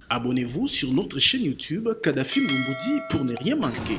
Abonnez-vous sur notre chaîne YouTube Kadhafi Moumoudi pour ne rien manquer.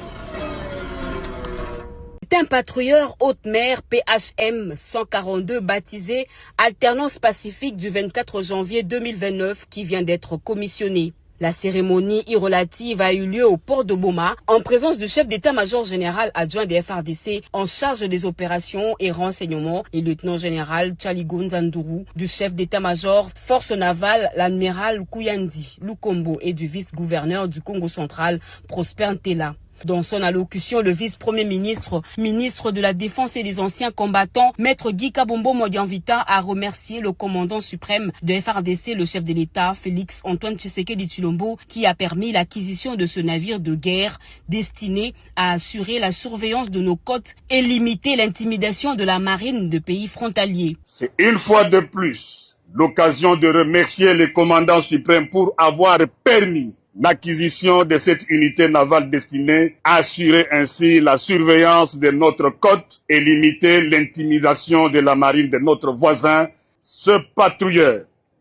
Un patrouilleur haute mer PHM 142 baptisé Alternance Pacifique du 24 janvier 2029 qui vient d'être commissionné. La cérémonie relative a eu lieu au port de Boma en présence du chef d'état-major général adjoint des FARDC en charge des opérations et renseignements et lieutenant-général Tchaligo Nzandourou, du chef d'état-major force navale l'admiral Kouyandi Lukombo et du vice-gouverneur du Congo central Prosper Ntela. Dans son allocution, le vice-premier ministre, ministre de la Défense et des anciens combattants, maître Guy Kabombo Modianvita, a remercié le commandant suprême de FRDC, le chef de l'État, Félix Antoine Tshisekedi Tshilombo, qui a permis l'acquisition de ce navire de guerre destiné à assurer la surveillance de nos côtes et limiter l'intimidation de la marine de pays frontaliers. C'est une fois de plus l'occasion de remercier le commandant suprême pour avoir permis l'acquisition de cette unité navale destinée à assurer ainsi la surveillance de notre côte et limiter l'intimidation de la marine de notre voisin. Ce patrouilleur,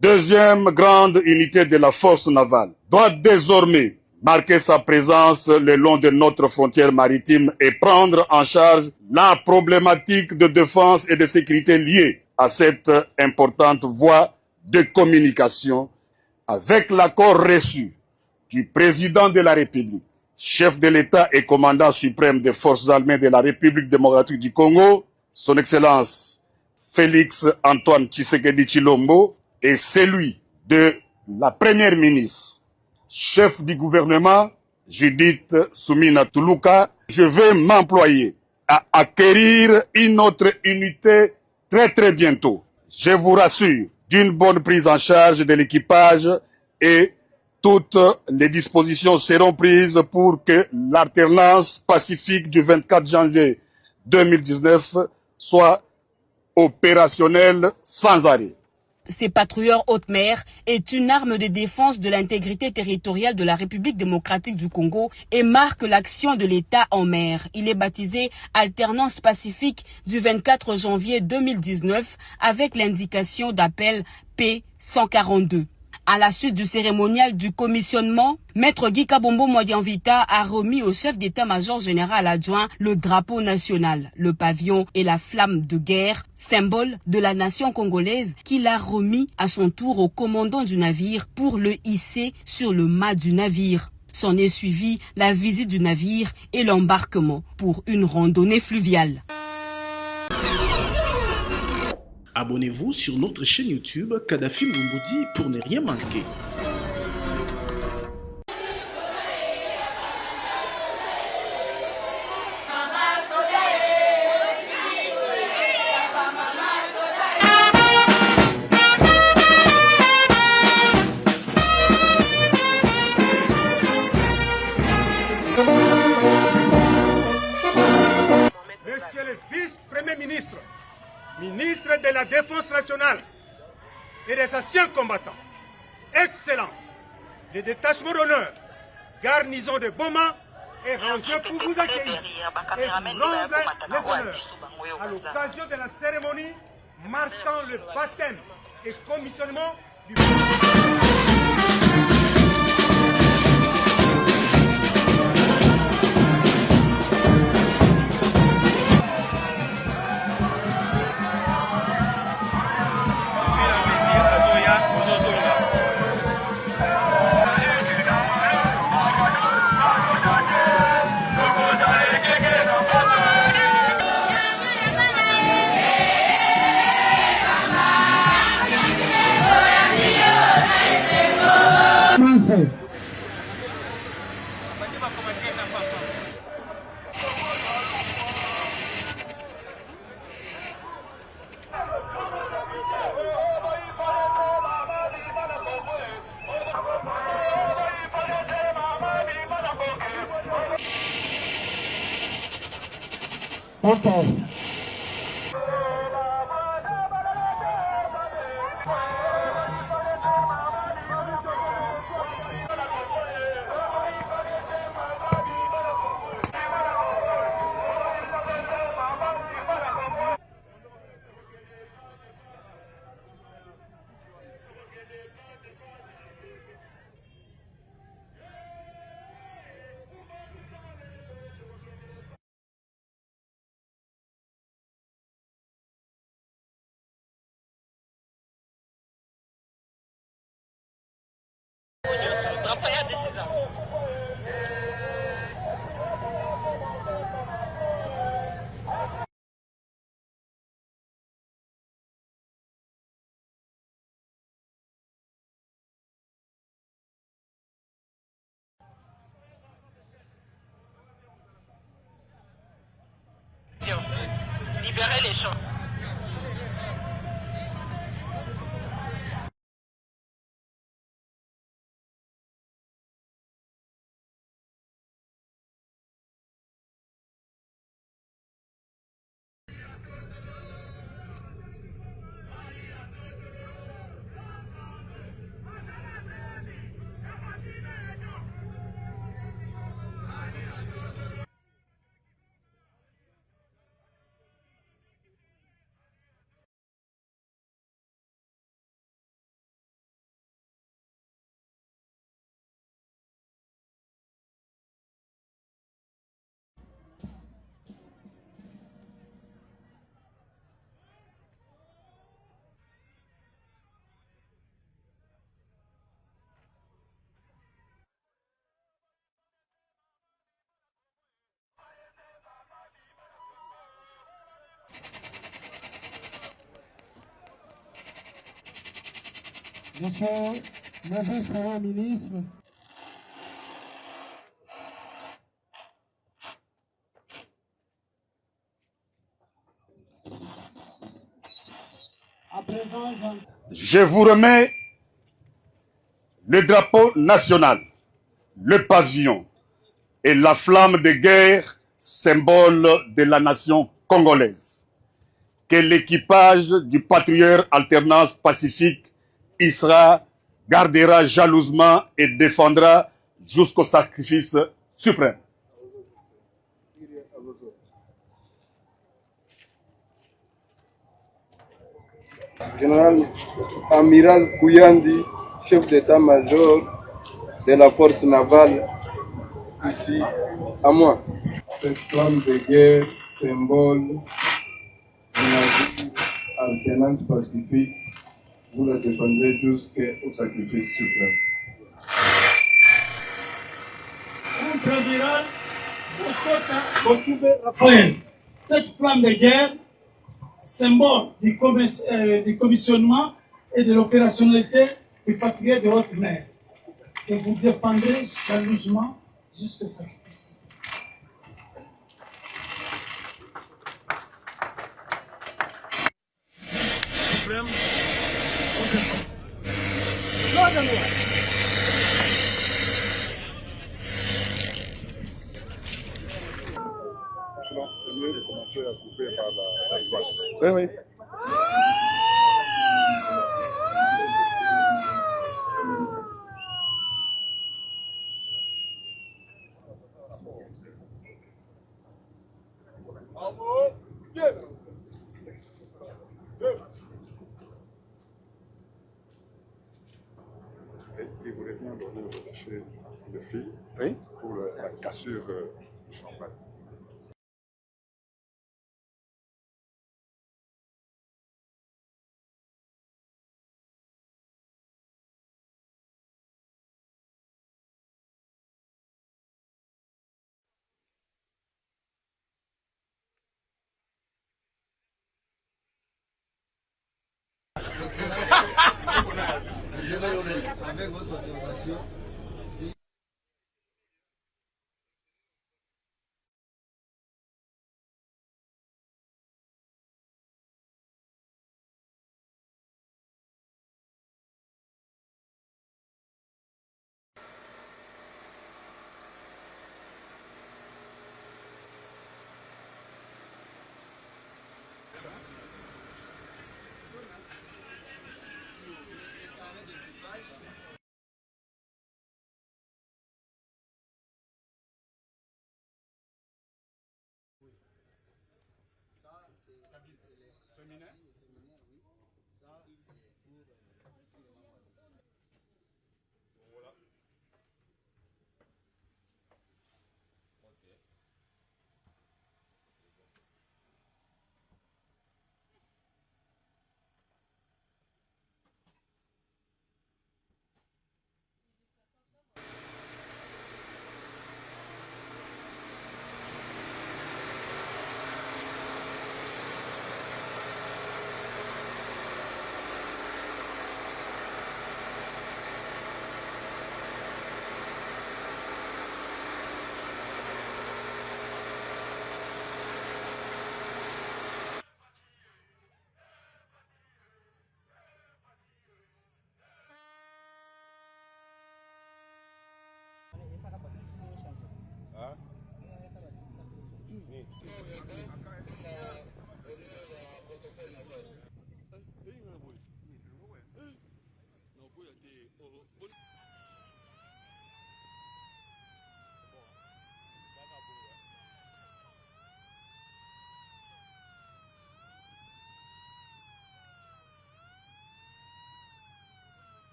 deuxième grande unité de la force navale, doit désormais marquer sa présence le long de notre frontière maritime et prendre en charge la problématique de défense et de sécurité liée à cette importante voie de communication. Avec l'accord reçu du président de la République, chef de l'État et commandant suprême des forces armées de la République démocratique du Congo, son Excellence Félix Antoine Tshisekedi Tshilombo, et celui de la première ministre, chef du gouvernement, Judith Soumina Toulouka, je vais m'employer à acquérir une autre unité très bientôt. Je vous rassure d'une bonne prise en charge de l'équipage et toutes les dispositions seront prises pour que l'alternance pacifique du 24 janvier 2019 soit opérationnelle sans arrêt. Ces patrouilleurs haute mer est une arme de défense de l'intégrité territoriale de la République démocratique du Congo et marque l'action de l'État en mer. Il est baptisé Alternance Pacifique du 24 janvier 2019 avec l'indication d'appel P142. À la suite du cérémonial du commissionnement, maître Guy Kabombo Modianvita a remis au chef d'état-major général adjoint le drapeau national, le pavillon et la flamme de guerre, symbole de la nation congolaise, qu'il a remis à son tour au commandant du navire pour le hisser sur le mât du navire. S'en est suivi la visite du navire et l'embarquement pour une randonnée fluviale. Abonnez-vous sur notre chaîne YouTube Kadhafi Moumoudi pour ne rien manquer. Monsieur le vice-premier ministre, ministre de la Défense nationale et des anciens combattants, Excellence, le détachement d'honneur, garnison de Boma est rangé pour vous accueillir et vous rendre les honneurs à l'occasion de la cérémonie marquant le baptême et commissionnement du Okay. libérer les gens. Monsieur le vice-premier ministre, à présent, Je vous remets le drapeau national, le pavillon et la flamme de guerre, symbole de la nation congolaise, que l'équipage du patrouilleur alternance pacifique ISRA gardera jalousement et défendra jusqu'au sacrifice suprême. Général Amiral Kouyandi, chef d'état-major de la force navale, ici à moi. Cette flamme de guerre, symbole de la alternance pacifique, vous la défendrez jusqu'au sacrifice suprême. contre-amiral Raphaël, cette flamme de guerre, symbole du commissionnement et de l'opérationnalité du patrouilleur de haute mer, que vous défendrez jalousement jusqu'au sacrifice. C'est mieux de commencer à couper par la droite. Oui, oui. Il voulait bien donner au relâcher le fil, oui, pour la cassure du champagne. Avec votre autorisation,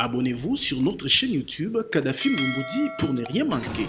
Abonnez-vous sur notre chaîne YouTube Kadhafi Moumoudi pour ne rien manquer.